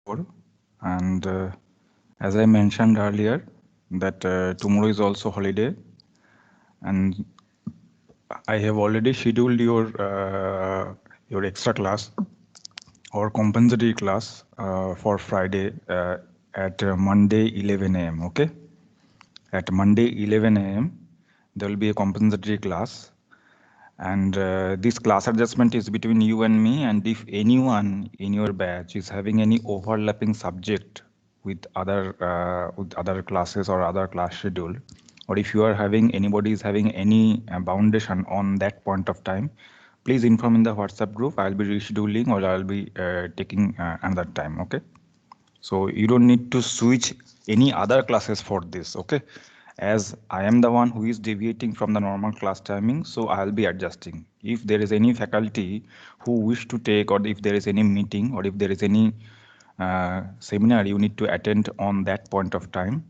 METHANE-4, and as I mentioned earlier, that tomorrow is also holiday, and I have already scheduled your extra class or compensatory class for Friday at Monday 11 a.m. Okay, at Monday 11 a.m. there will be a compensatory class, and this class adjustment is between you and me. And if anyone in your batch is having any overlapping subject with other classes or other class schedule, or if you are having anybody is having any foundation on that point of time, please inform in the WhatsApp group. I'll be rescheduling or I'll be taking another time. Okay, so you don't need to switch any other classes for this. Okay, as I am the one who is deviating from the normal class timing, so I'll be adjusting. If there is any faculty who wish to take, or if there is any meeting, or if there is any seminar you need to attend on that point of time,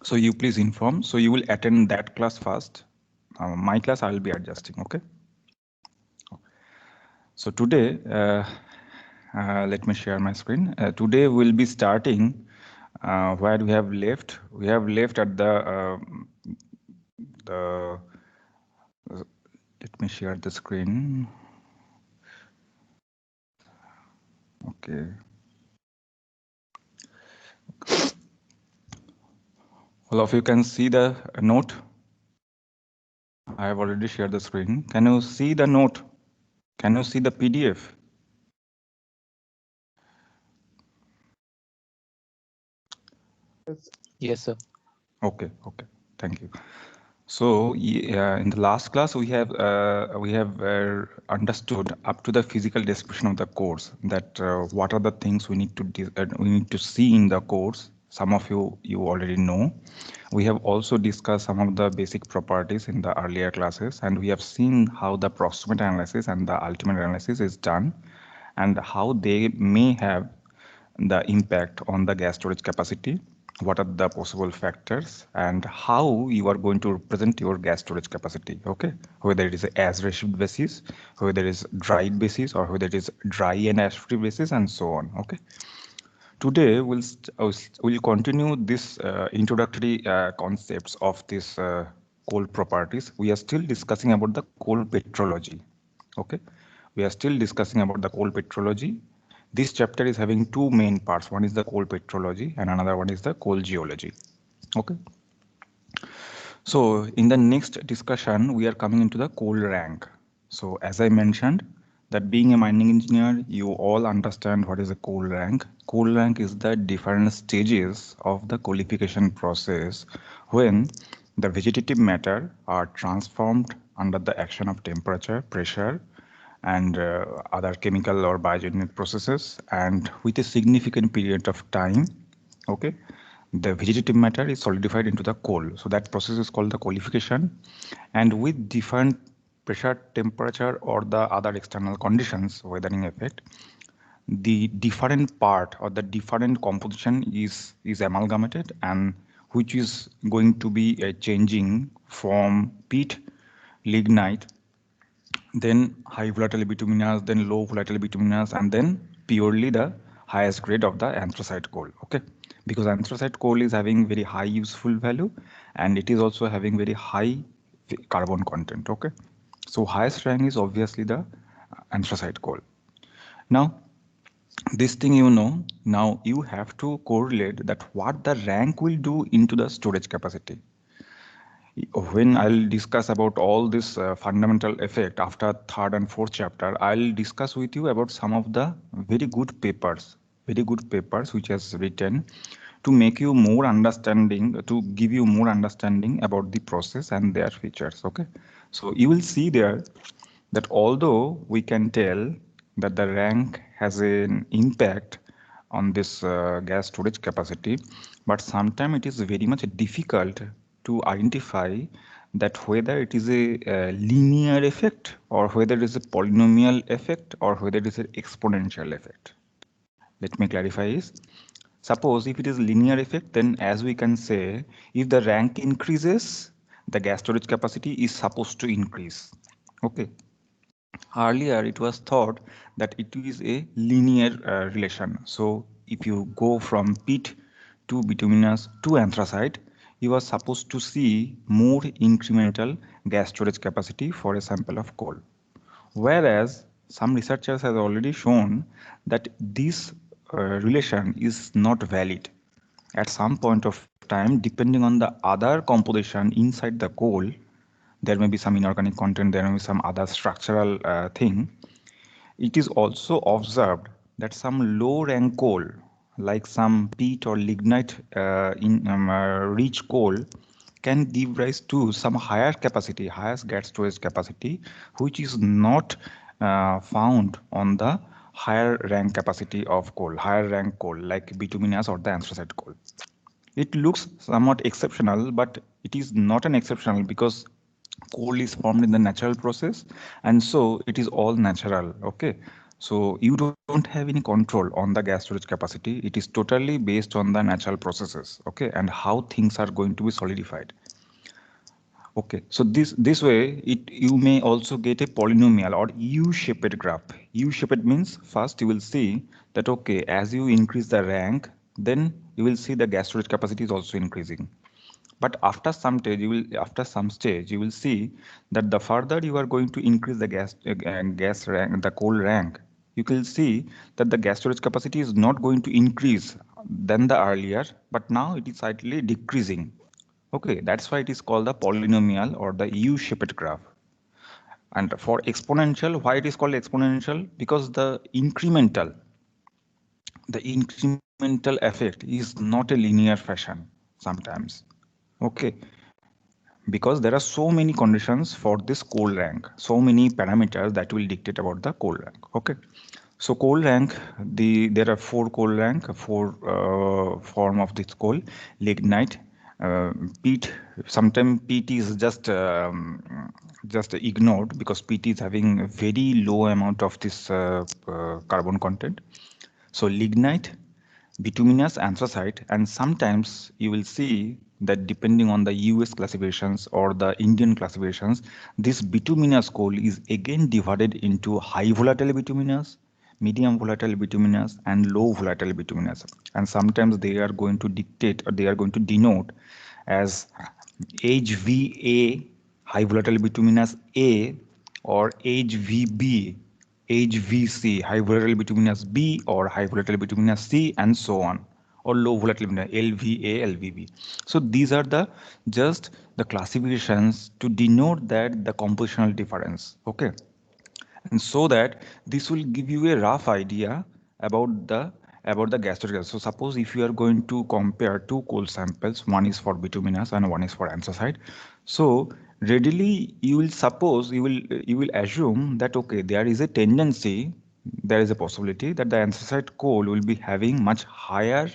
so you please inform. So you will attend that class first. My class I will be adjusting. Okay, so today let me share my screen. Today we'll be starting where we have left. We have left at the let me share the screen. Okay. All of you can see the note. I have already shared the screen. Can you see the note? Can you see the PDF? Yes, sir. Okay, okay. Thank you. So in the last class, we have understood up to the physical description of the course, that what are the things we need to see in the course. Some of you already know. We have also discussed some of the basic properties in the earlier classes, and we have seen how the proximate analysis and the ultimate analysis is done, and how they may have the impact on the gas storage capacity, what are the possible factors, and how you are going to represent your gas storage capacity. Okay, whether it is as received basis, whether it is dried basis, or whether it is dry and ash free basis, and so on. Okay, today we'll continue this introductory concepts of this coal properties. We are still discussing about the coal petrology. Okay, we are still discussing about the coal petrology. This chapter is having two main parts. One is the coal petrology and another one is the coal geology. Okay, so in the next discussion we are coming into the coal rank. So as I mentioned, that being a mining engineer, you all understand what is a coal rank. Coal rank is the different stages of the qualification process when the vegetative matter are transformed under the action of temperature, pressure, and other chemical or biogenic processes, and with a significant period of time. Okay, the vegetative matter is solidified into the coal. So that process is called the qualification, and with different pressure, temperature, or the other external conditions, weathering effect, the different part or the different composition is amalgamated, and which is going to be changing from peat, lignite, then high volatile bituminous, then low volatile bituminous, and then purely the highest grade of the anthracite coal. Okay, because anthracite coal is having very high useful value, and it is also having very high carbon content. Okay, so highest rank is obviously the anthracite coal. Now this thing, now you have to correlate that what the rank will do into the storage capacity. When I'll discuss about all this fundamental effect after third and fourth chapter, I'll discuss with you about some of the very good papers which has written to make you more understanding, to give you more understanding about the process and their features. Okay, so you will see there that although we can tell that the rank has an impact on this gas storage capacity, but sometimes it is very much difficult to identify that whether it is a linear effect, or whether it is a polynomial effect, or whether it is an exponential effect. Let me clarify this. Suppose if it is linear effect, then as we can say, if the rank increases, the gas storage capacity is supposed to increase. Okay, earlier it was thought that it is a linear relation. So if you go from peat to bituminous to anthracite, you are supposed to see more incremental gas storage capacity for a sample of coal. Whereas some researchers have already shown that this relation is not valid. At some point of time, depending on the other composition inside the coal, there may be some inorganic content, there may be some other structural thing. It is also observed that some low rank coal, like some peat or lignite rich coal, can give rise to some higher capacity, highest gas storage capacity, which is not found on the higher rank capacity of coal, higher rank coal like bituminous or the anthracite coal. It looks somewhat exceptional, but it is not an exceptional because coal is formed in the natural process, and so it is all natural. Okay, so you don't have any control on the gas storage capacity. It is totally based on the natural processes. Okay, and how things are going to be solidified. Okay, so this way you may also get a polynomial or U-shaped graph. U-shaped means first you will see that okay, as you increase the rank, then you will see the gas storage capacity is also increasing. But after some stage you will see that the further you are going to increase the gas rank, the coal rank, you will see that the gas storage capacity is not going to increase than the earlier, but now it is slightly decreasing. Okay, that's why it is called the polynomial or the U-shaped graph. And for exponential, why it is called exponential? Because the incremental effect is not a linear fashion sometimes. Okay, because there are so many conditions for this coal rank, so many parameters that will dictate about the coal rank. Okay, so coal rank, there are four coal rank, four form of this coal: lignite, peat. Sometimes peat is just ignored because peat is having a very low amount of this carbon content. So lignite, bituminous, anthracite, and sometimes you will see that depending on the US classifications or the Indian classifications, this bituminous coal is again divided into high volatile bituminous, medium volatile bituminous, and low volatile bituminous. And sometimes they are going to dictate or they are going to denote as HVA, high volatile bituminous A, or HVB, HVC, high volatile bituminous B, or high volatile bituminous C, and so on, or low volatile bituminous LVA, LVB. So these are the just the classifications to denote that the compositional difference. Okay, and so that this will give you a rough idea about the gas storage. So suppose if you are going to compare two coal samples, one is for bituminous and one is for anthracite, so readily you will suppose you will assume that okay, there is a tendency, there is a possibility that the anthracite coal will be having much higher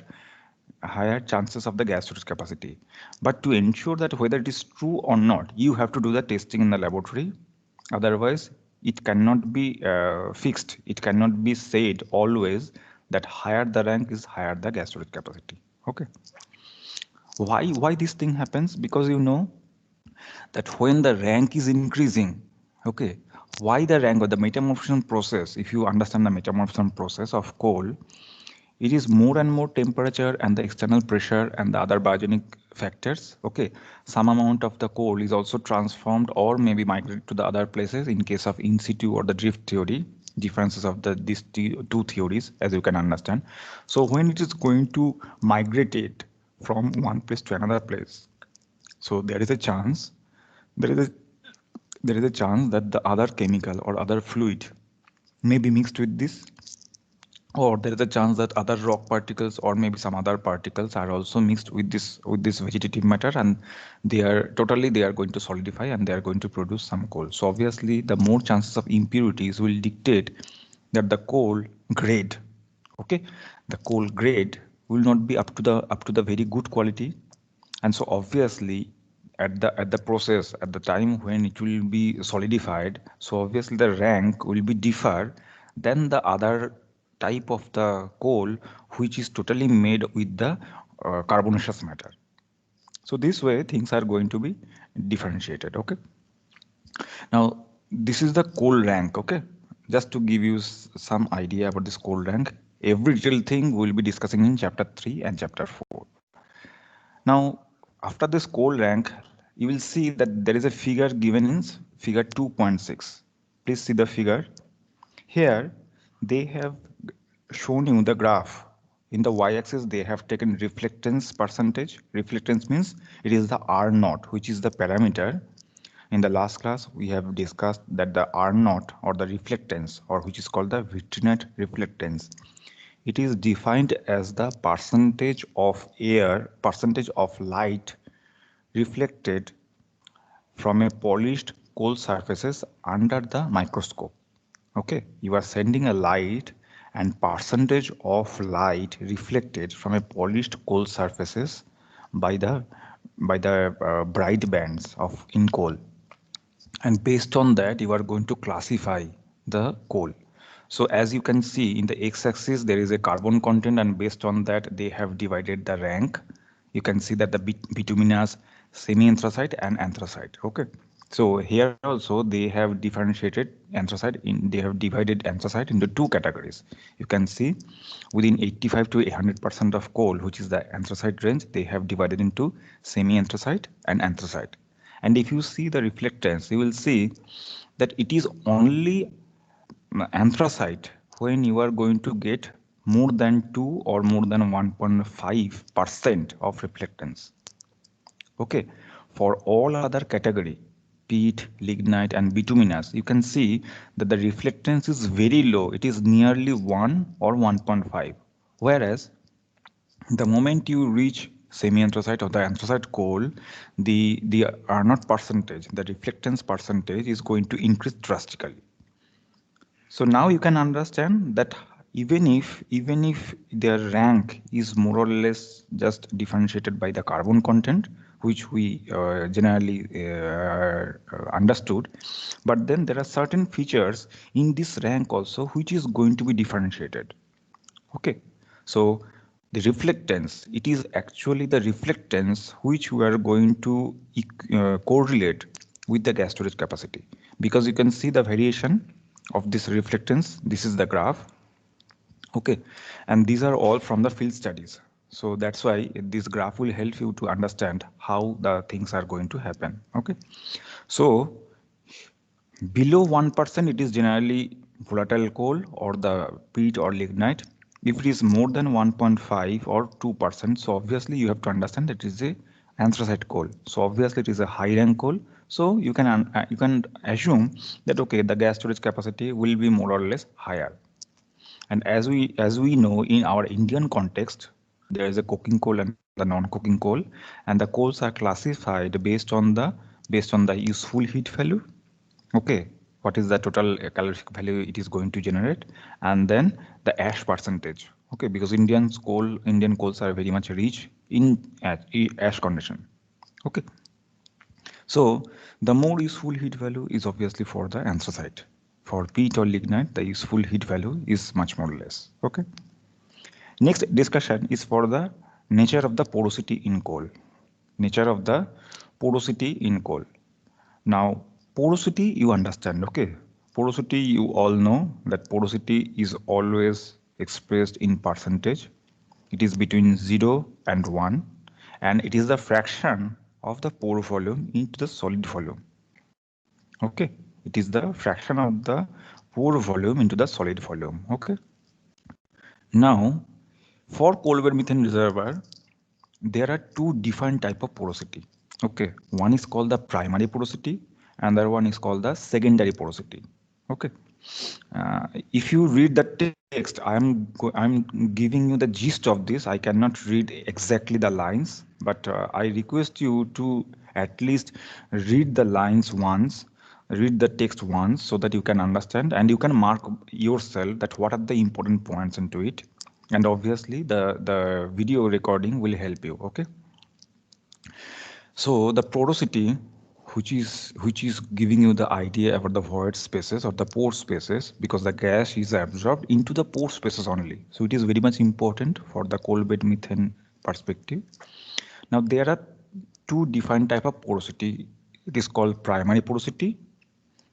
chances of the gas storage capacity. But to ensure that whether it is true or not, you have to do the testing in the laboratory. Otherwise, it cannot be fixed. It cannot be said always that higher the rank is higher the gas storage capacity. Okay. Why this thing happens? Because you know that when the rank is increasing, okay, why the rank or the metamorphosis process, if you understand the metamorphosis process of coal, it is more and more temperature and the external pressure and the other biogenic factors. Okay, some amount of the coal is also transformed or maybe migrated to the other places in case of in situ or the drift theory, differences of these two theories, as you can understand. So when it is going to migrate it from one place to another place, so there is a chance, there is a there is a chance that the other chemical or other fluid may be mixed with this, or there is a chance that other rock particles or maybe some other particles are also mixed with this vegetative matter, and they are going to solidify and they are going to produce some coal. So obviously the more chances of impurities will dictate that the coal grade, okay, the coal grade will not be up to the very good quality. And so obviously at the process, at the time when it will be solidified, so obviously the rank will be differ than the other type of the coal which is totally made with the carbonaceous matter. So this way things are going to be differentiated. Okay, now this is the coal rank. Okay, just to give you some idea about this coal rank, Every detailed thing we'll be discussing in chapter 3 and chapter 4. Now, after this coal rank, you will see that there is a figure given in figure 2.6. Please see the figure. Here, they have shown you the graph. In the y-axis, they have taken reflectance percentage. Reflectance means it is the R naught, which is the parameter. In the last class, we have discussed that the R naught or the reflectance, or which is called the vitrinate reflectance, it is defined as the percentage of light reflected from a polished coal surfaces under the microscope. Okay, you are sending a light and percentage of light reflected from a polished coal surfaces by the bright bands of in coal, and based on that you are going to classify the coal. So as you can see in the x-axis there is a carbon content, and based on that they have divided the rank. You can see that the bituminous, semi-anthracite and anthracite. Okay, so here also they have differentiated anthracite in they have divided anthracite into two categories. You can see within 85 to 100% of coal, which is the anthracite range, they have divided into semi-anthracite and anthracite. And if you see the reflectance, you will see that it is only anthracite when you are going to get more than 2 or more than 1.5% of reflectance. Okay, for all other category, peat, lignite and bituminous, you can see that the reflectance is very low. It is nearly 1 or 1.5. Whereas the moment you reach semi-anthracite or the anthracite coal, the R naught percentage, the reflectance percentage is going to increase drastically. So now you can understand that even if their rank is more or less just differentiated by the carbon content, which we generally understood, but then there are certain features in this rank also which is going to be differentiated. Okay, so the reflectance, it is actually the reflectance which we are going to correlate with the gas storage capacity, because you can see the variation of this reflectance. This is the graph. Okay, and these are all from the field studies. So that's why this graph will help you to understand how the things are going to happen. Okay, so below 1%, it is generally volatile coal or the peat or lignite. If it is more than 1.5 or 2%, so obviously you have to understand that it is a anthracite coal. So obviously it is a high rank coal. So you can assume that okay, the gas storage capacity will be more or less higher. And as we know, in our Indian context, there is a coking coal and the non-coking coal, and the coals are classified based on the useful heat value. Okay, what is the total calorific value it is going to generate, and then the ash percentage. Okay, because Indian coals are very much rich in ash condition. Okay, so the more useful heat value is obviously for the anthracite. For peat or lignite, the useful heat value is much more less. Okay. Next discussion is for the nature of the porosity in coal. Nature of the porosity in coal. Now, porosity you understand, okay? Porosity you all know that porosity is always expressed in percentage. It is between 0 and 1, and it is the fraction of the pore volume into the solid volume. Okay, it is the fraction of the pore volume into the solid volume. Okay. Now, for Coalbed methane reservoir, there are two different type of porosity. Okay, one is called the primary porosity, another one is called the secondary porosity. Okay, if you read the text, I'm giving you the gist of this. I cannot read exactly the lines, but I request you to at least read the lines once, read the text once, so that you can understand and you can mark yourself that what are the important points into it. And obviously the video recording will help you. Okay, so the porosity, which is giving you the idea about the void spaces or the pore spaces, because the gas is absorbed into the pore spaces only. So it is very much important for the coal bed methane perspective. Now there are two different type of porosity. It is called primary porosity,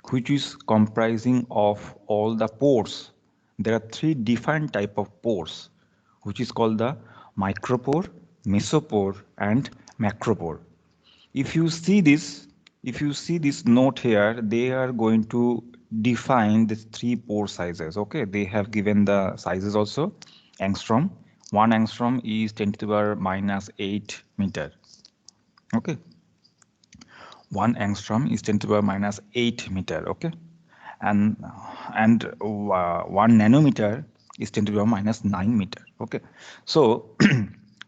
which is comprising of all the pores there are three different type of pores, which is called the micropore, mesopore, and macropore. If you see this, if you see this note here, they are going to define the three pore sizes. Okay, they have given the sizes also. Angstrom, 1 angstrom is 10 to the power minus 8 meter. Okay, 1 angstrom is 10 to the power minus 8 meter. Okay, and 1 nanometer is 10 to the power minus 9 meter. Okay, so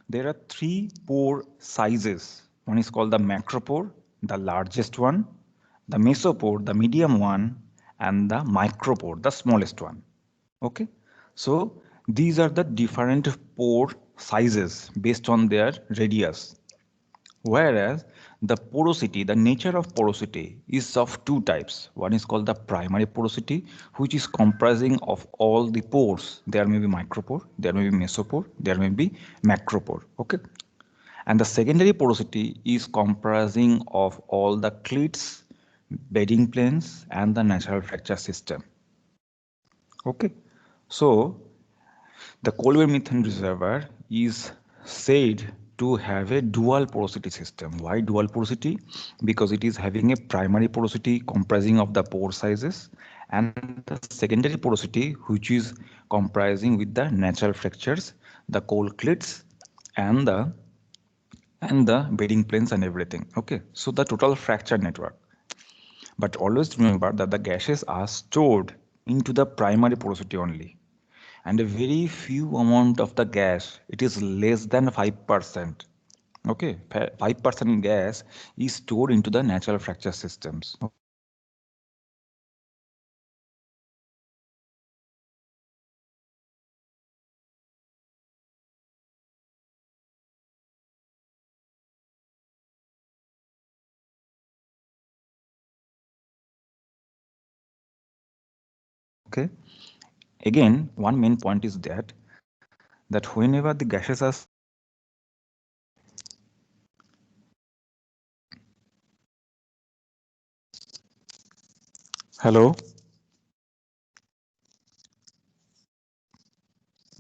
there are three pore sizes. One is called the macropore, the largest one, the mesopore, the medium one, and the micropore, the smallest one. Okay, so these are the different pore sizes based on their radius. Whereas the porosity, the nature of porosity is of two types. One is called the primary porosity, which is comprising of all the pores. There may be micropore, there may be mesopore, there may be macropore. Okay. And the secondary porosity is comprising of all the clits, bedding planes, and the natural fracture system. Okay. So the Coalbed methane reservoir is said to have a dual porosity system. Why dual porosity? Because it is having a primary porosity comprising of the pore sizes and the secondary porosity which is comprising with the natural fractures, the coal clits and the bedding planes and everything. Okay, so the total fracture network. But always remember that the gases are stored into the primary porosity only, and a very few amount of the gas, it is less than 5%. Okay, 5% gas is stored into the natural fracture systems. Okay, again, one main point is that whenever the gases are hello,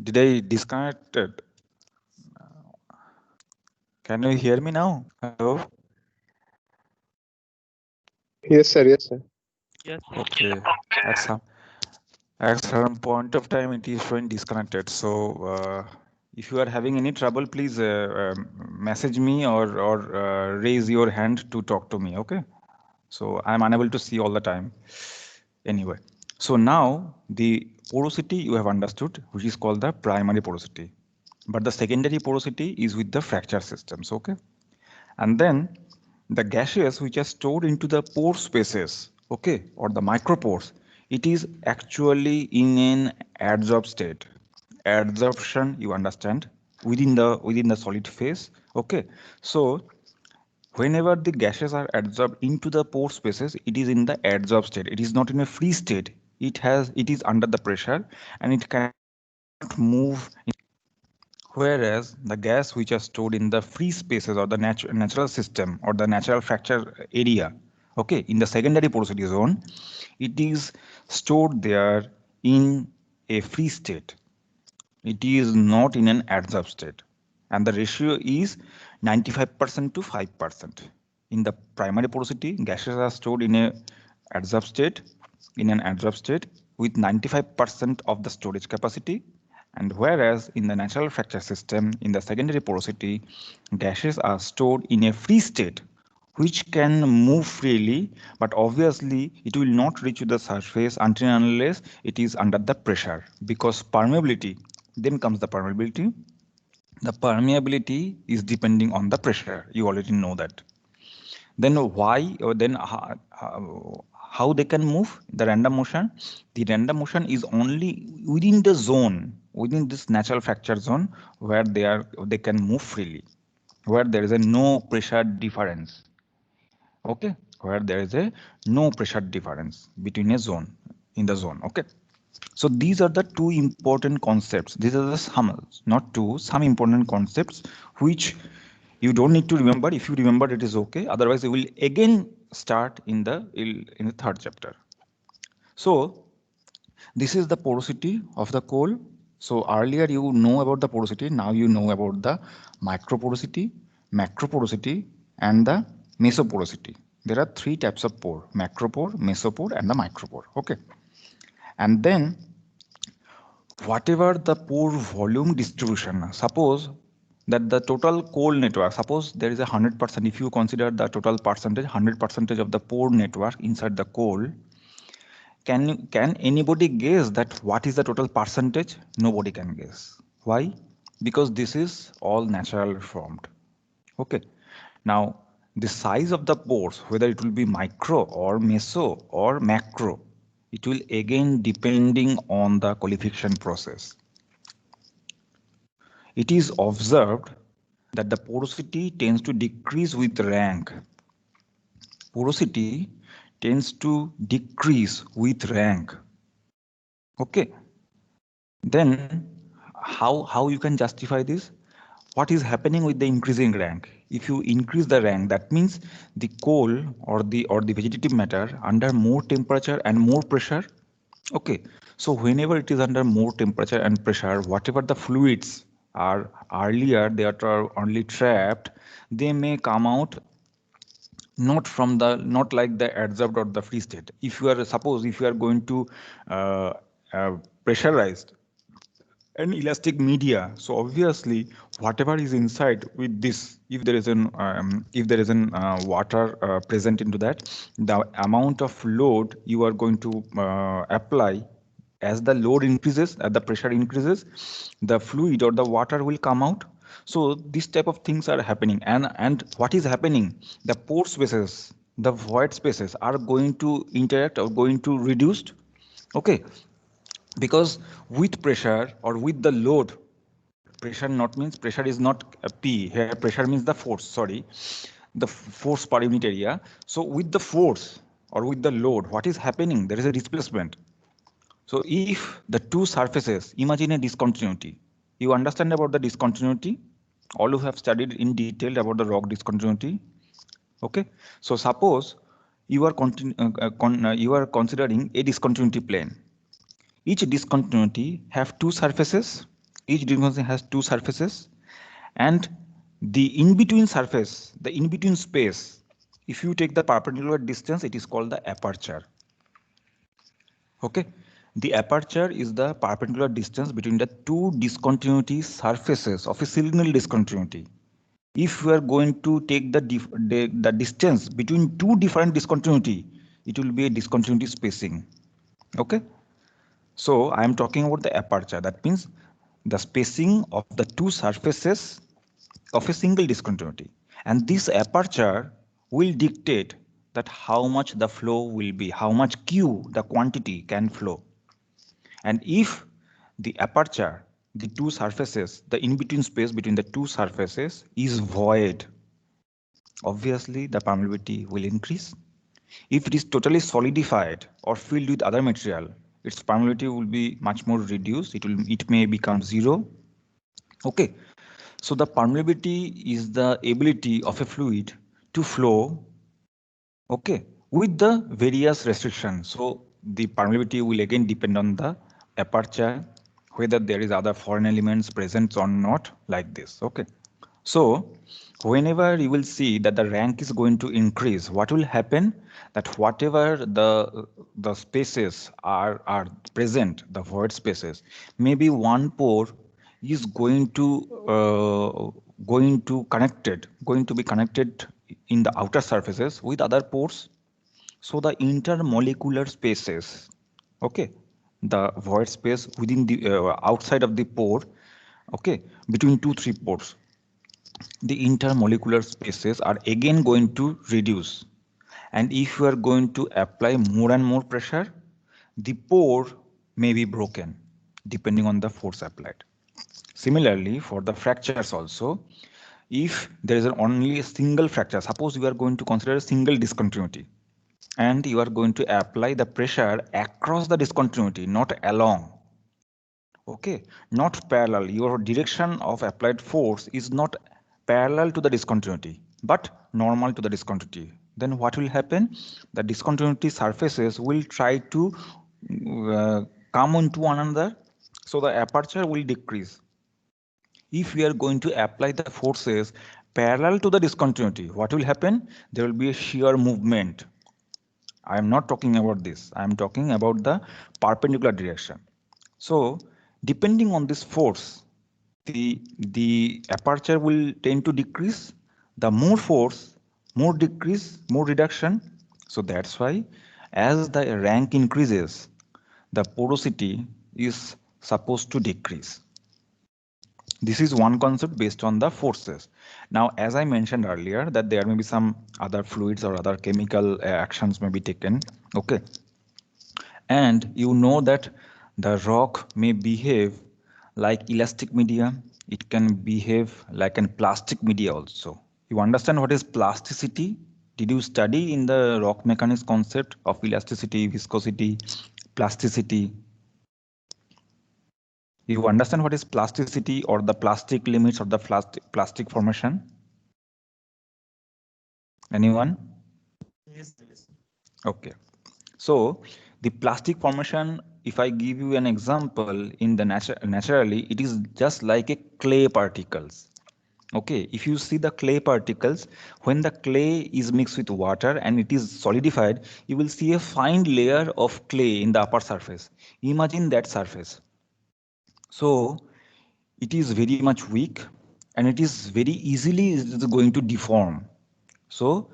did I disconnected? Can you hear me now? Hello. Yes, sir. Yes, sir. Yes, sir. Okay. At some at some point of time, it is showing disconnected. So, if you are having any trouble, please message me or raise your hand to talk to me. Okay. So I'm unable to see all the time. Anyway, so now the porosity you have understood, which is called the primary porosity, but the secondary porosity is with the fracture systems. Okay. And then the gases which are stored into the pore spaces, okay, or the micropores, it is actually in an adsorbed state. Adsorption, you understand, within the solid phase. Okay, so whenever the gases are adsorbed into the pore spaces, it is in the adsorbed state. It is not in a free state. It is under the pressure and it cannot move. Whereas the gas which are stored in the free spaces or the natural system or the natural fracture area, okay, in the secondary porosity zone, it is stored there in a free state. It is not in an adsorbed state. And the ratio is 95% to 5%. In the primary porosity, gases are stored in a adsorbed state, with 95% of the storage capacity. And whereas in the natural fracture system, in the secondary porosity, gases are stored in a free state which can move freely, but obviously it will not reach the surface until and unless it is under the pressure, because permeability, then comes the permeability. The permeability is depending on the pressure. You already know that. Then why, or then how they can move the random motion? The random motion is only within the zone, within this natural fracture zone, where they can move freely, where there is a no pressure difference. Okay, where there is a no pressure difference between a zone, in the zone. Okay, so these are the two important concepts. These are the some, not two, some important concepts which you don't need to remember. If you remember, it is okay. Otherwise, you will again start in the third chapter. So This is the porosity of the coal. So earlier you know about the porosity, now you know about the microporosity, macroporosity, and the mesoporosity. There are three types of pore: macropore, mesopore, and the micropore. Okay, and then whatever the pore volume distribution, suppose that the total coal network, suppose there is 100%, if you consider the total percentage, 100% of the pore network inside the coal, can anybody guess that what is the total percentage? Nobody can guess. Why? Because this is all natural formed. Okay, now the size of the pores, whether it will be micro or meso or macro, it will again depending on the qualification process. It is observed that the porosity tends to decrease with rank. Porosity tends to decrease with rank. Okay, then how you can justify this? What is happening with the increasing rank? If you increase the rank, that means the coal or the vegetative matter under more temperature and more pressure. Okay, so whenever it is under more temperature and pressure, whatever the fluids are earlier they are only trapped, they may come out not like the adsorbed or the free state. If you are, suppose if you are going to uh, pressurize an elastic media, so obviously whatever is inside with this, if there is an water present into that, the amount of load you are going to apply, as the load increases, as the pressure increases, the fluid or the water will come out. So this type of things are happening, and what is happening, the pore spaces, the void spaces are going to interact or going to reduced. Okay, because with pressure or with the load, pressure not means pressure is not a p here, pressure means the force, sorry, the force per unit area. So with the force or with the load, what is happening, there is a displacement. So if the two surfaces, imagine a discontinuity, you understand about the discontinuity, all who have studied in detail about the rock discontinuity. Okay, so suppose you are considering a discontinuity plane. Each discontinuity have two surfaces. Each discontinuity has two surfaces, and the in-between surface, the in-between space, if you take the perpendicular distance, it is called the aperture. Okay, the aperture is the perpendicular distance between the two discontinuity surfaces of a cylindrical discontinuity. If we are going to take the distance between two different discontinuity, it will be a discontinuity spacing. Okay, so I am talking about the aperture. That means the spacing of the two surfaces of a single discontinuity. And this aperture will dictate that how much the flow will be, how much Q, the quantity, can flow. And if the aperture, the two surfaces, the in-between space between the two surfaces is void, obviously the permeability will increase. If it is totally solidified or filled with other material, its permeability will be much more reduced. It may become zero. Okay, so the permeability is the ability of a fluid to flow. Okay, with the various restrictions. So the permeability will again depend on the aperture, whether there is other foreign elements present or not, like this. Okay. So whenever you will see that the rank is going to increase, what will happen? That whatever the spaces are present, the void spaces, maybe one pore is going to be connected in the outer surfaces with other pores. So the intermolecular spaces, okay, the void space within the outside of the pore, okay, between two three pores, the intermolecular spaces are again going to reduce. And if you are going to apply more and more pressure, the pore may be broken depending on the force applied. Similarly, for the fractures also, if there is only a single fracture, suppose you are going to consider a single discontinuity, and you are going to apply the pressure across the discontinuity, not along. Okay, not parallel. Your direction of applied force is not parallel to the discontinuity, but normal to the discontinuity. Then what will happen? The discontinuity surfaces will try to come into one another, so the aperture will decrease. If we are going to apply the forces parallel to the discontinuity, what will happen? There will be a shear movement. I am not talking about this. I am talking about the perpendicular direction. So, depending on this force, the aperture will tend to decrease. The more force, more decrease, more reduction. So that's why, as the rank increases, the porosity is supposed to decrease. This is one concept based on the forces. Now, as I mentioned earlier, that there may be some other fluids or other chemical actions may be taken. Okay. And you know that the rock may behave like elastic media. It can behave like an plastic media also. You understand what is plasticity? Did you study in the rock mechanics concept of elasticity, viscosity, plasticity? You understand what is plasticity or the plastic limits or the plastic formation? Anyone? Yes, yes. Okay. So the plastic formation, if I give you an example in the naturally, it is just like a clay particles. Okay, if you see the clay particles, when the clay is mixed with water and it is solidified, you will see a fine layer of clay in the upper surface. Imagine that surface. So it is very much weak and it is very easily is going to deform. So,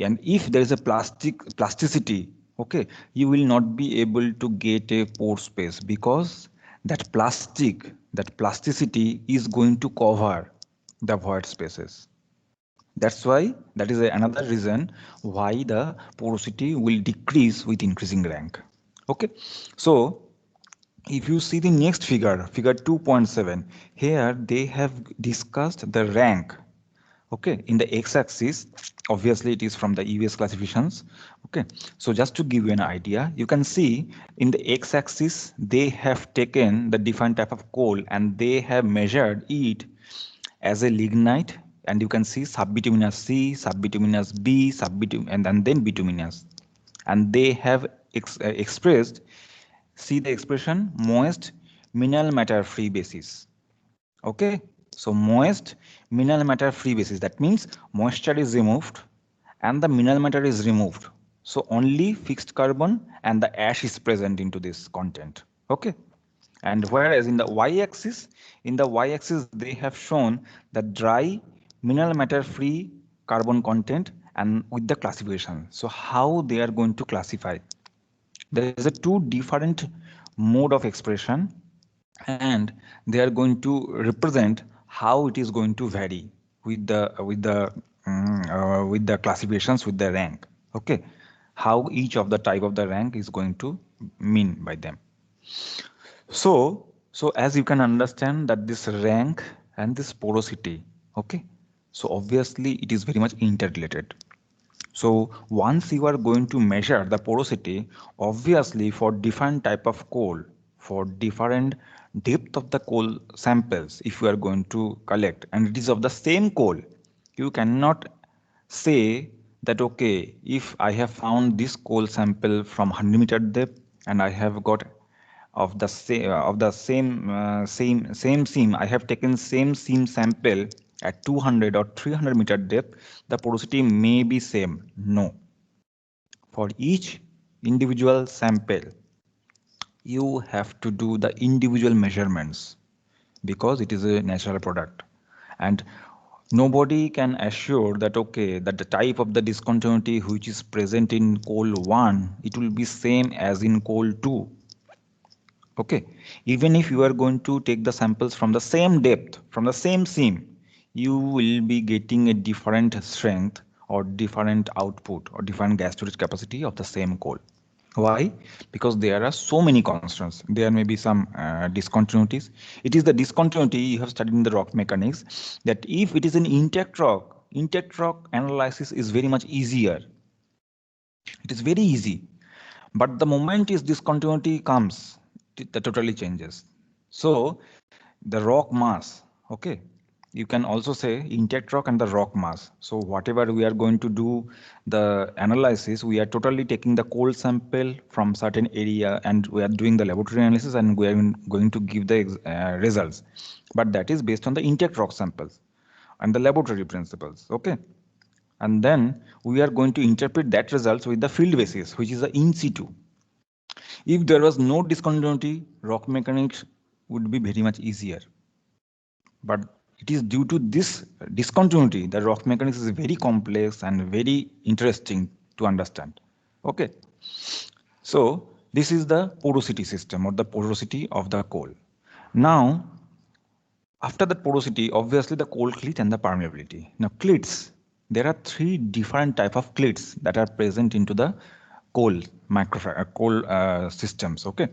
and if there is a plasticity, okay, you will not be able to get a pore space because that plasticity is going to cover the void spaces. That's why that is another reason why the porosity will decrease with increasing rank. Okay, so if you see the next figure, figure 2.7, here they have discussed the rank. Okay, in the x-axis, obviously it is from the US classifications. Okay, so just to give you an idea, you can see in the x-axis they have taken the different type of coal and they have measured it as a lignite, and you can see subbituminous C, subbituminous B, and then bituminous, and they have expressed, see the expression, moist mineral matter free basis. Okay, so moist mineral matter free basis, that means moisture is removed and the mineral matter is removed, so only fixed carbon and the ash is present into this content. Okay, and whereas in the y-axis they have shown the dry mineral matter free carbon content and with the classification. So how they are going to classify? There is a two different mode of expression, and they are going to represent how it is going to vary with the classifications, with the rank. Okay, how each of the type of the rank is going to mean by them. So as you can understand that this rank and this porosity, okay, so obviously it is very much interrelated. So once you are going to measure the porosity, obviously for different type of coal, for different depth of the coal samples, if you are going to collect and it is of the same coal, you cannot say that, okay, if I have found this coal sample from 100-meter depth and I have got of the same seam, I have taken same seam sample at 200 or 300-meter depth, the porosity may be same. No, for each individual sample you have to do the individual measurements because it is a natural product, and nobody can assure that, okay, that the type of the discontinuity which is present in coal 1, it will be same as in coal 2. Okay, even if you are going to take the samples from the same depth, from the same seam, you will be getting a different strength or different output or different gas storage capacity of the same coal. Why? Because there are so many constants. There may be some discontinuities. It is the discontinuity you have studied in the rock mechanics, that if it is an intact rock analysis is very much easier. It is very easy. But the moment is discontinuity comes, that totally changes. So the rock mass, okay, you can also say intact rock and the rock mass. So whatever we are going to do the analysis, we are totally taking the coal sample from certain area and we are doing the laboratory analysis and we are going to give the results. But that is based on the intact rock samples and the laboratory principles. Okay. And then we are going to interpret that results with the field basis, which is the in situ. If there was no discontinuity, rock mechanics would be very much easier. But it is due to this discontinuity that rock mechanics is very complex and very interesting to understand. Okay. So this is the porosity system or the porosity of the coal. Now, after the porosity, obviously the coal clit and the permeability. Now clits, there are three different type of clits that are present into the coal coal systems. Okay.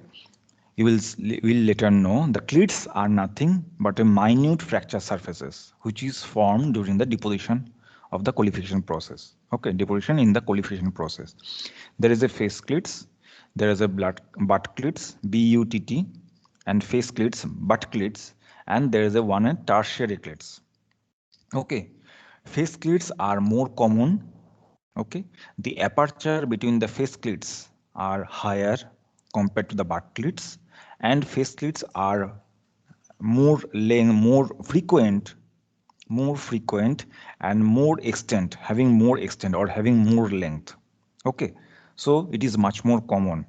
You will later know the clits are nothing but a minute fracture surfaces which is formed during the deposition of the qualification process. Okay, deposition in the qualification process. There is a face clits, there is a butt clits, BUTT, and face clits, butt clits, and there is a one a tertiary clits. Okay, face clits are more common. Okay, the aperture between the face clits are higher compared to the butt clits, and face clits are more frequent and more extent, having more extent or having more length. Okay, so it is much more common.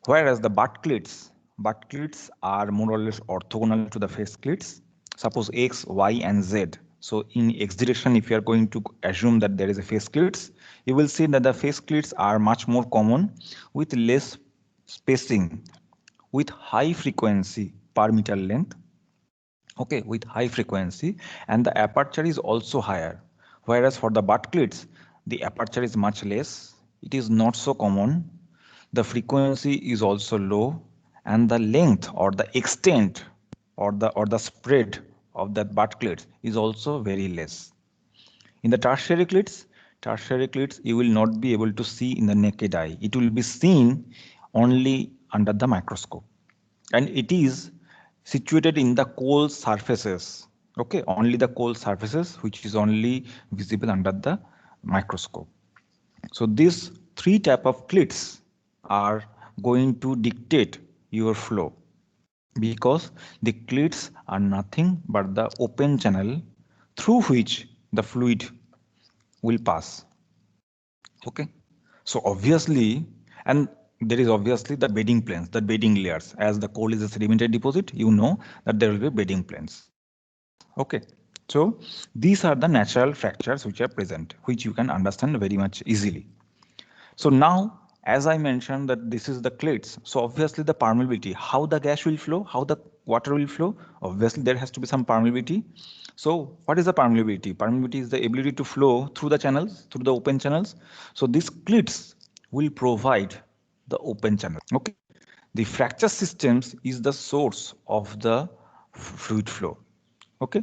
Whereas the butt clits are more or less orthogonal to the face clits. Suppose X, Y, and Z. So in X direction, if you are going to assume that there is a face clits, you will see that the face clits are much more common with less spacing, with high frequency per meter length. Okay, with high frequency, and the aperture is also higher. Whereas for the butt clits, the aperture is much less. It is not so common. The frequency is also low, and the length or the extent or the spread of that butt clits is also very less. In the tertiary clits you will not be able to see in the naked eye. It will be seen only under the microscope, and it is situated in the coal surfaces. Okay, only the coal surfaces which is only visible under the microscope. So these three type of clits are going to dictate your flow, because the clits are nothing but the open channel through which the fluid will pass. Okay, so obviously, and there is obviously the bedding planes, the bedding layers. As the coal is a sedimentary deposit, you know that there will be bedding planes. Okay, so these are the natural fractures which are present, which you can understand very much easily. So now, as I mentioned that this is the clits, so obviously the permeability, how the gas will flow, how the water will flow, obviously there has to be some permeability. So what is the permeability? Permeability is the ability to flow through the channels, through the open channels. So these clits will provide the open channel. Okay, the fracture systems is the source of the fluid flow. Okay,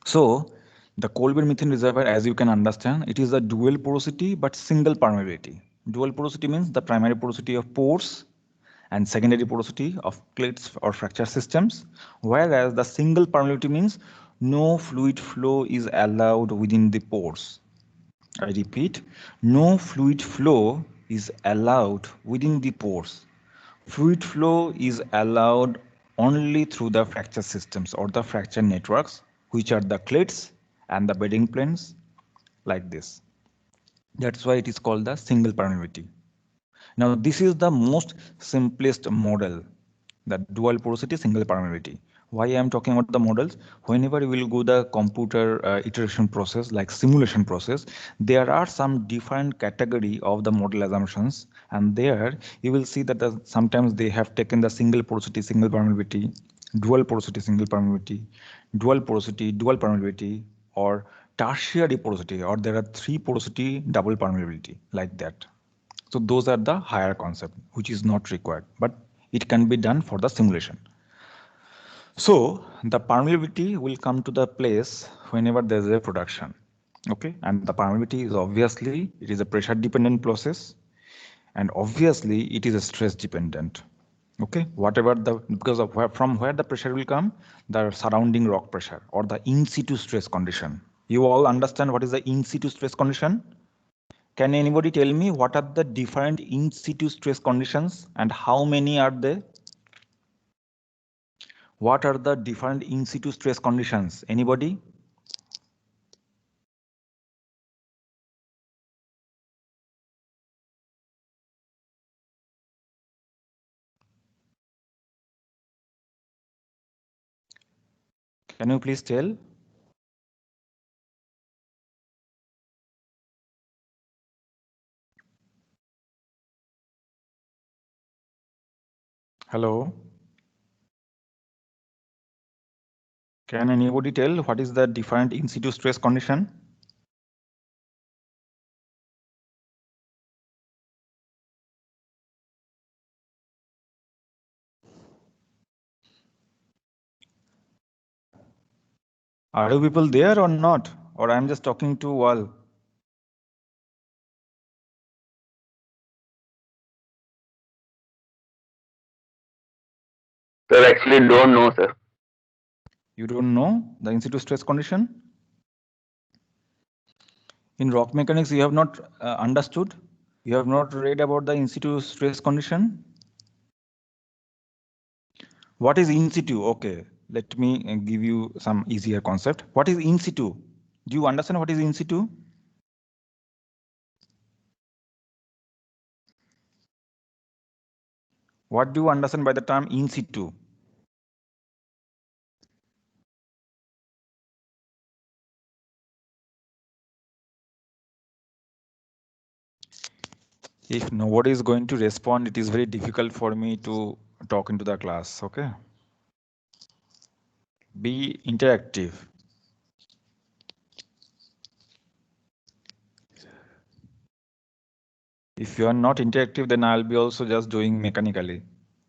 so the Coalbed methane reservoir, as you can understand, it is a dual porosity but single permeability. Dual porosity means the primary porosity of pores and secondary porosity of clits or fracture systems, whereas the single permeability means no fluid flow is allowed within the pores. I repeat, no fluid flow is allowed within the pores. Fluid flow is allowed only through the fracture systems or the fracture networks, which are the clits and the bedding planes, like this. That's why it is called the single permeability. Now, this is the most simplest model, the dual porosity, single permeability. Why I am talking about the models? Whenever you will go the computer iteration process, like simulation process, there are some different category of the model assumptions, and there you will see that sometimes they have taken the single porosity, single permeability, dual porosity, single permeability, dual permeability, or tertiary porosity, or there are three porosity, double permeability, like that. So those are the higher concept, which is not required, but it can be done for the simulation. So the permeability will come to the place whenever there is a production. Okay, and the permeability is obviously, it is a pressure dependent process, and obviously it is a stress dependent. Okay, whatever the, because of where, from where the pressure will come, the surrounding rock pressure or the in situ stress condition. You all understand what is the in situ stress condition? Can anybody tell me what are the different in situ stress conditions and how many are they? What are the different in situ stress conditions? Anybody? Can you please tell? Hello? Can anybody tell what is the different in situ stress condition? Are you people there or not? Or I'm just talking to wall? Sir, actually don't know, sir. You don't know the in situ stress condition? In rock mechanics, you have not understood? You have not read about the in situ stress condition? What is in situ? Okay, let me give you some easier concept. What is in situ? Do you understand what is in situ? What do you understand by the term in situ? If nobody is going to respond, it is very difficult for me to talk into the class, okay? Be interactive. If you are not interactive, then I'll be also just doing mechanically.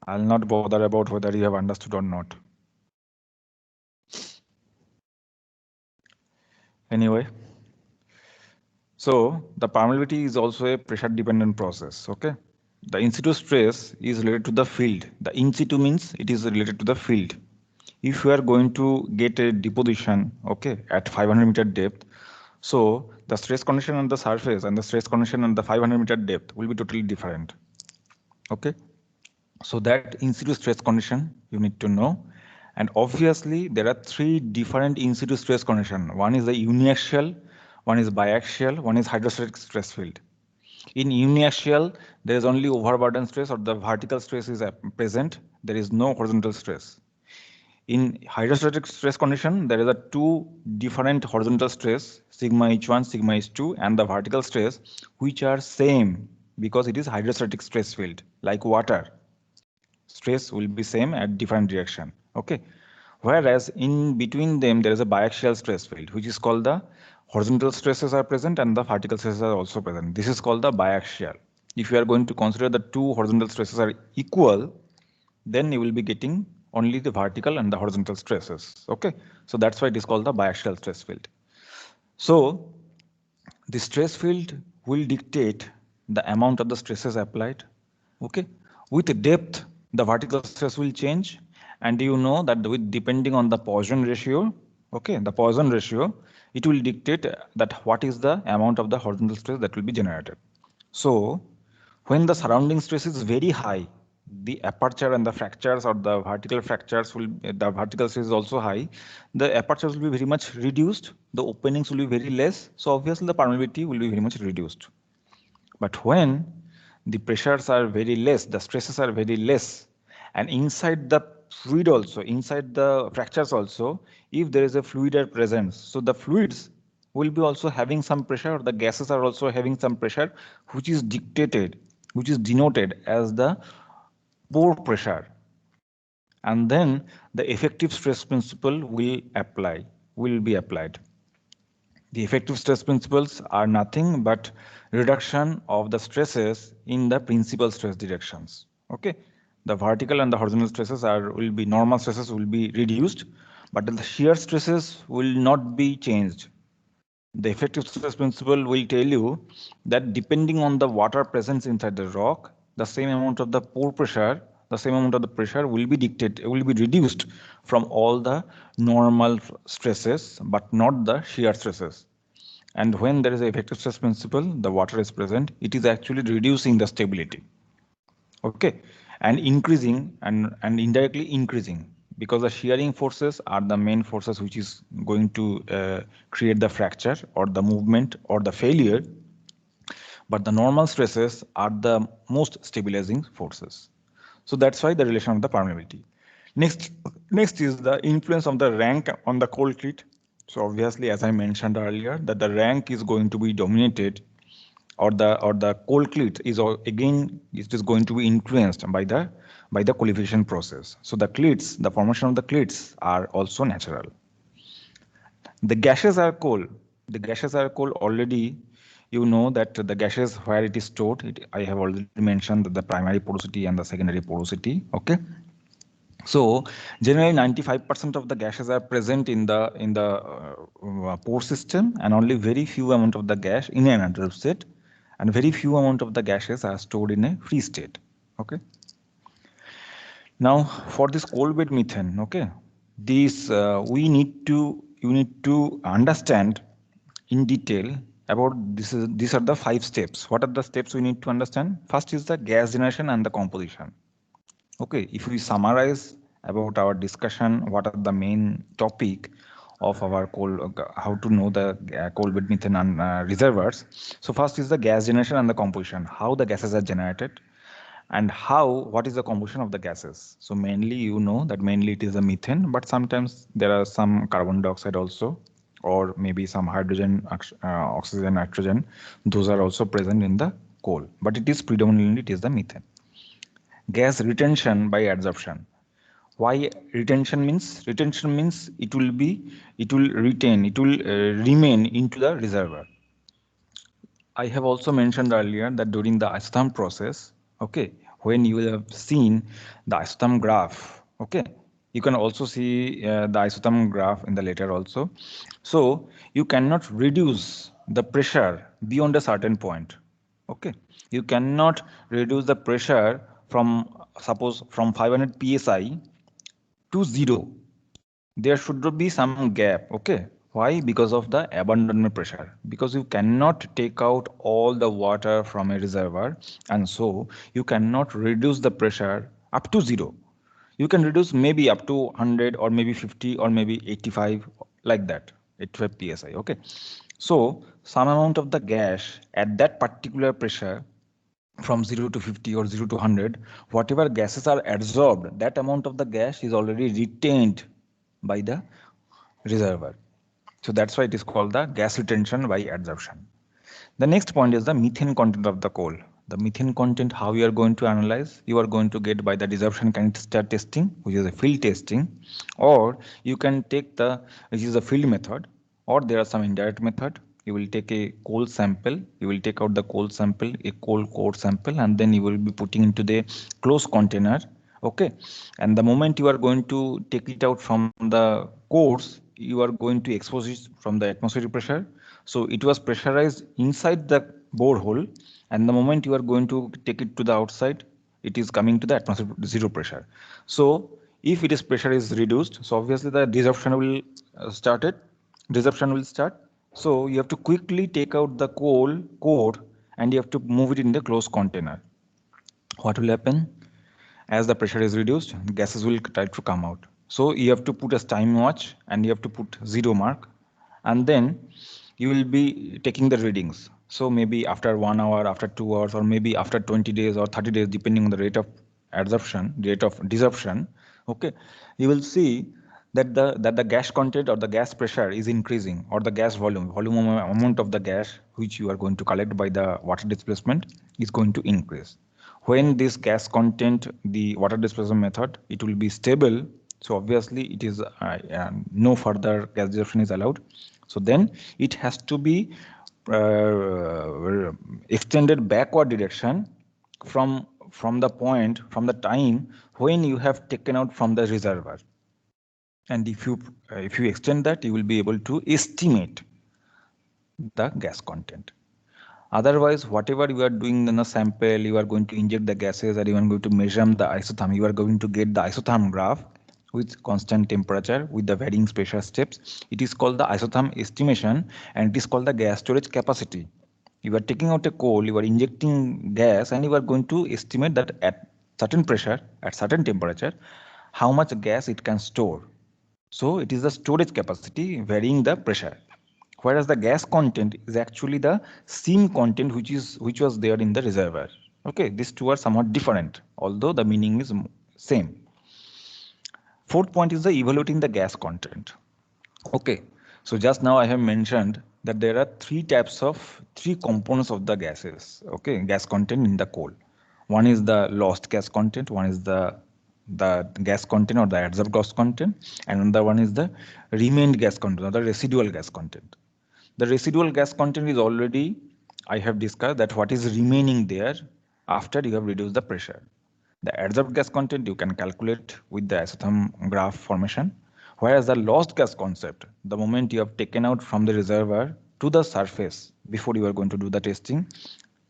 I'll not bother about whether you have understood or not. Anyway, so the permeability is also a pressure dependent process, okay? The in situ stress is related to the field. The in situ means it is related to the field. If you are going to get a deposition, okay, at 500-meter depth, so the stress condition on the surface and the stress condition on the 500-meter depth will be totally different, okay? So that in situ stress condition you need to know. And obviously there are three different in situ stress condition. One is the uniaxial, one is biaxial, one is hydrostatic stress field. In uniaxial, there is only overburden stress or the vertical stress is present. There is no horizontal stress. In hydrostatic stress condition, there is a two different horizontal stress, sigma h1, sigma h2, and the vertical stress, which are same because it is hydrostatic stress field, like water. Stress will be same at different direction, okay? Whereas in between them, there is a biaxial stress field, which is called the horizontal stresses are present and the vertical stresses are also present. This is called the biaxial. If you are going to consider the two horizontal stresses are equal, then you will be getting only the vertical and the horizontal stresses, okay? So that's why it is called the biaxial stress field. So the stress field will dictate the amount of the stresses applied, okay? With the depth, the vertical stress will change, and you know that with depending on the Poisson ratio, okay, the Poisson ratio, it will dictate that what is the amount of the horizontal stress that will be generated. So when the surrounding stress is very high, the aperture and the fractures or the vertical fractures will, the vertical stress is also high, the apertures will be very much reduced, the openings will be very less, so obviously the permeability will be very much reduced. But when the pressures are very less, the stresses are very less, and inside the fluid also, inside the fractures also, if there is a fluid are present, so the fluids will be also having some pressure, the gases are also having some pressure, which is dictated, which is denoted as the pore pressure. And then the effective stress principle will be applied. The effective stress principles are nothing but reduction of the stresses in the principal stress directions. Okay, the vertical and the horizontal stresses will be normal stresses will be reduced, but the shear stresses will not be changed. The effective stress principle will tell you that depending on the water presence inside the rock, the same amount of the pore pressure, the same amount of the pressure will be reduced from all the normal stresses, but not the shear stresses. And when there is a effective stress principle, the water is present, it is actually reducing the stability. Okay, and increasing and indirectly increasing, because the shearing forces are the main forces which is going to create the fracture or the movement or the failure, but the normal stresses are the most stabilizing forces. So that's why the relation of the permeability. Next is the influence of the rank on the coal clit. So obviously, as I mentioned earlier, that the rank is going to be dominated, or the coal clit is again it is going to be influenced by the coalition process. So the clits, the formation of the clits are also natural. The gases are coal. The gases are coal already. You know that the gases where it is stored. I have already mentioned that the primary porosity and the secondary porosity. Okay. So generally 95% of the gases are present in the pore system, and only very few amount of the gas in an adsorptive state, and very few amount of the gases are stored in a free state. Okay. Now for this coalbed methane, okay, this you need to understand in detail about this. These are the 5 steps. What are the steps we need to understand? First is the gas generation and the composition. Okay, if we summarize about our discussion, what are the main topic of our coal, how to know the coal bed methane and reservoirs. So first is the gas generation and the composition, how the gases are generated, and what is the composition of the gases. So mainly you know that mainly it is the methane, but sometimes there are some carbon dioxide also, or maybe some hydrogen, oxygen, nitrogen. Those are also present in the coal, but it is predominantly it is the methane. Gas retention by adsorption. Why retention means? Retention means it will retain, it will remain into the reservoir. I have also mentioned earlier that during the isotherm process, okay, when you have seen the isotherm graph, okay, you can also see the isotherm graph in the later also. So you cannot reduce the pressure beyond a certain point. Okay, you cannot reduce the pressure from, suppose, from 500 psi to 0. There should be some gap. Okay, why? Because of the abandonment pressure, because you cannot take out all the water from a reservoir, and so you cannot reduce the pressure up to 0. You can reduce maybe up to 100 or maybe 50 or maybe 85, like that, 85 psi. Okay, so some amount of the gas at that particular pressure, from 0 to 50 or 0 to 100, whatever gases are absorbed, that amount of the gas is already retained by the reservoir. So that's why it is called the gas retention by adsorption. The next point is the methane content of the coal. The methane content, how you are going to analyze? You are going to get by the desorption canister testing, which is a field testing, or you can take which is a field method, or there are some indirect method. You will take a coal sample, you will take out the coal sample, a coal core sample, and then you will be putting into the closed container. Okay, and the moment you are going to take it out from the cores, you are going to expose it from the atmospheric pressure. So it was pressurized inside the borehole, and the moment you are going to take it to the outside, it is coming to the atmospheric 0 pressure. So if it is pressure is reduced, so obviously the desorption will desorption will start. So you have to quickly take out the coal core, and you have to move it in the closed container. What will happen? As the pressure is reduced, gases will try to come out. So you have to put a time watch, and you have to put 0 mark, and then you will be taking the readings. So maybe after 1 hour, after 2 hours, or maybe after 20 days or 30 days, depending on the rate of adsorption, rate of desorption, okay, you will see that the gas content or the gas pressure is increasing, or the gas volume amount of the gas which you are going to collect by the water displacement is going to increase. When this gas content, the water displacement method, it will be stable. So obviously it is no further gas desorption is allowed. So then it has to be extended backward direction from the time when you have taken out from the reservoir. And if you extend that, you will be able to estimate the gas content. Otherwise, whatever you are doing in a sample, you are going to inject the gases and you are going to measure the isotherm. You are going to get the isotherm graph with constant temperature with the varying pressure steps. It is called the isotherm estimation and it is called the gas storage capacity. You are taking out a coal, you are injecting gas and you are going to estimate that at certain pressure, at certain temperature, how much gas it can store. So it is the storage capacity varying the pressure. Whereas the gas content is actually the steam content which was there in the reservoir. Okay, these two are somewhat different, although the meaning is same. Fourth point is the evaluating the gas content. Okay, so just now I have mentioned that there are three components of the gases. Okay, gas content in the coal. One is the lost gas content, one is the gas content or the adsorbed gas content, and another one is the remained gas content or the residual gas content. The residual gas content is already, I have discussed that what is remaining there after you have reduced the pressure. The adsorbed gas content you can calculate with the isotherm graph formation, whereas the lost gas concept, the moment you have taken out from the reservoir to the surface before you are going to do the testing,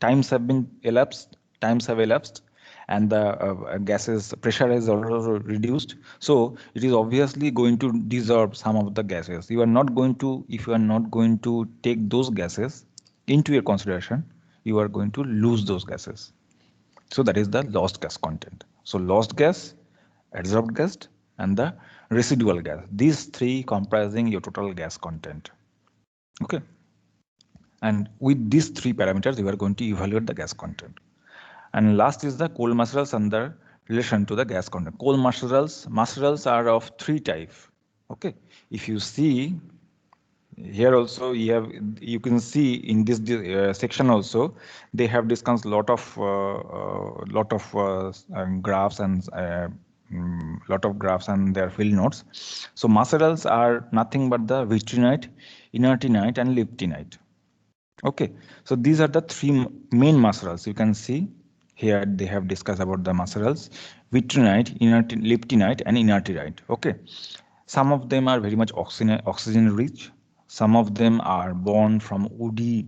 times have elapsed, and the gases pressure is also reduced. So it is obviously going to dissolve some of the gases. You are not going to, if you are not going to take those gases into your consideration, you are going to lose those gases. So that is the lost gas content. So lost gas, adsorbed gas, and the residual gas. These three comprising your total gas content. Okay. And with these three parameters, you are going to evaluate the gas content. And last is the coal materials and the relation to the gas content. Coal materials are of three types. Okay. If you see here also you can see in this section also they have discussed graphs and lot of graphs and their field notes. So materials are nothing but the vitrinite, inertinite and leptinite. Okay, so these are the three main materials. You can see here they have discussed about the materials: vitrinite, leptinite, and inertinite. Okay, some of them are very much oxygen rich. Some of them are born from woody,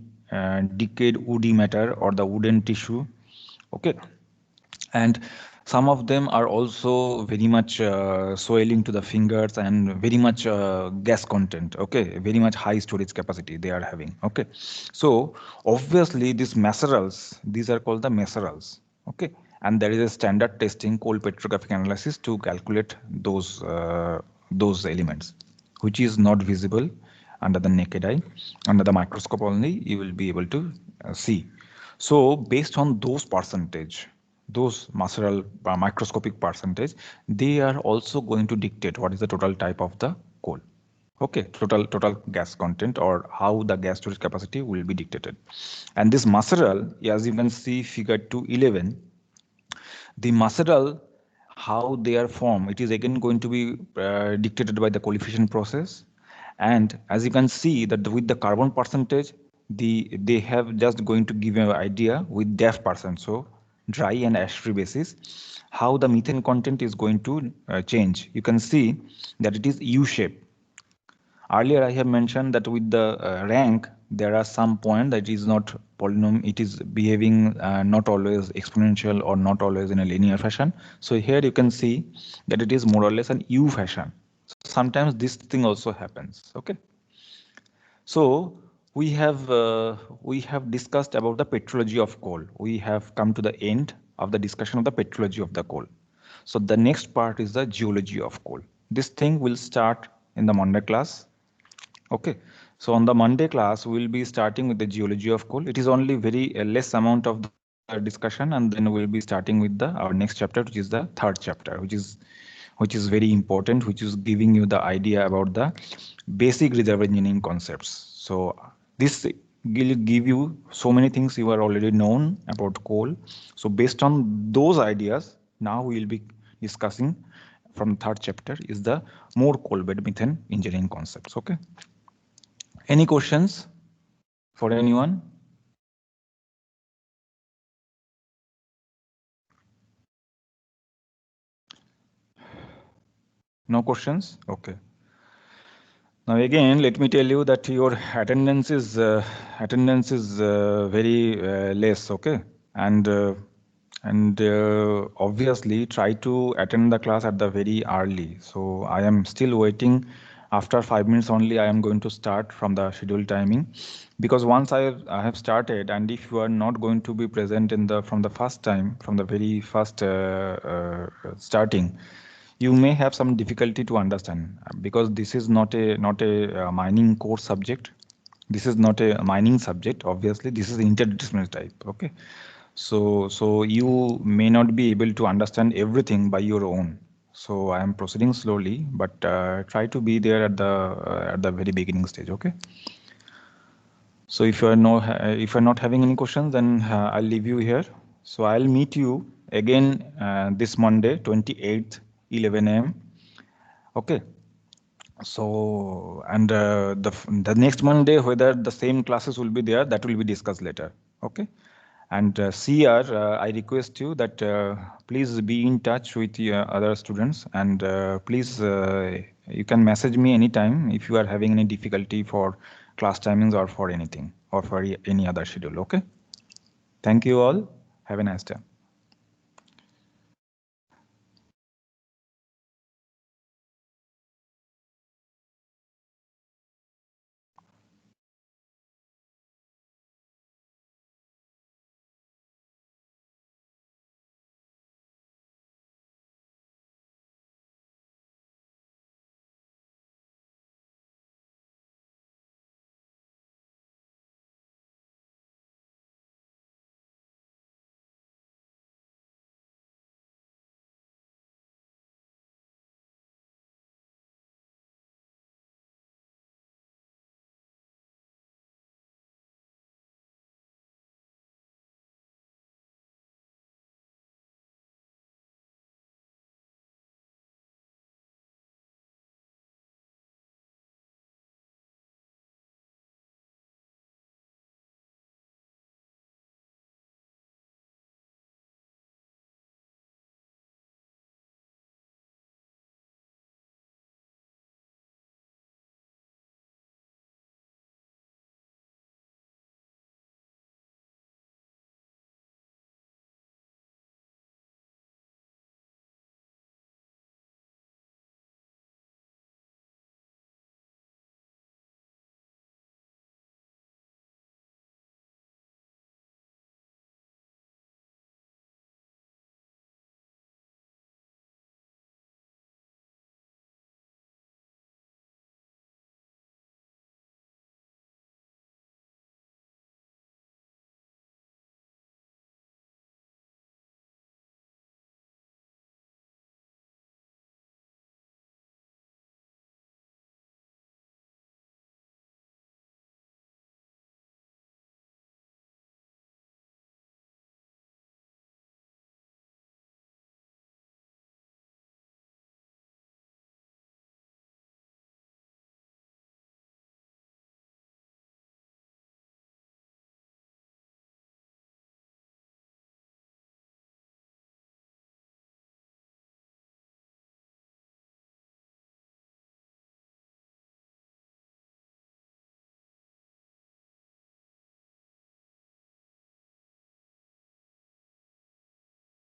decayed woody matter or the wooden tissue. Okay, and some of them are also very much soiling to the fingers and very much gas content. Okay, very much high storage capacity they are having. Okay, so obviously these macerals, these are called the macerals. Okay, and there is a standard testing coal petrographic analysis to calculate those elements, which is not visible under the naked eye. Under the microscope only you will be able to see. So based on those percentage, those maceral microscopic percentage, they are also going to dictate what is the total type of the coal. Okay, total gas content or how the gas storage capacity will be dictated. And this maceral, as you can see figure 211, the maceral, how they are formed, it is again going to be dictated by the coefficient process. And as you can see that with the carbon percentage, they have just going to give you an idea with DAF percent, so dry and ash-free basis, how the methane content is going to change. You can see that it is U-shape. Earlier, I have mentioned that with the rank, there are some point that is not polynomial, it is behaving not always exponential or not always in a linear fashion. So here you can see that it is more or less an U fashion. So sometimes this thing also happens. Okay. So we have discussed about the petrology of coal. We have come to the end of the discussion of the petrology of the coal. So the next part is the geology of coal. This thing will start in the Monday class. Okay, so on the Monday class, we will be starting with the geology of coal. It is only very less amount of the discussion, and then we'll be starting with the our next chapter, which is the third chapter, which is very important, which is giving you the idea about the basic reservoir engineering concepts. So this will give you so many things you are already known about coal. So based on those ideas, now we will be discussing from third chapter is the more Coalbed methane engineering concepts. Okay. Any questions for anyone? No questions? Okay. Now again, let me tell you that your attendance is very less, okay? And obviously try to attend the class at the very early. So I am still waiting. After 5 minutes only, I am going to start from the scheduled timing, because once I have started, and if you are not going to be present in the from the first time, from the very first starting, you may have some difficulty to understand, because this is not a mining core subject. This is not a mining subject. Obviously, this is interdisciplinary type. Okay, so you may not be able to understand everything by your own. So I am proceeding slowly, but try to be there at the very beginning stage. Okay. So if you're not having any questions, then I'll leave you here. So I'll meet you again this Monday, 28th, 11 a.m. Okay. So and the next Monday, whether the same classes will be there, that will be discussed later. Okay. And CR, I request you that please be in touch with other students, and please you can message me anytime if you are having any difficulty for class timings or for anything or for any other schedule. Okay. Thank you all. Have a nice day.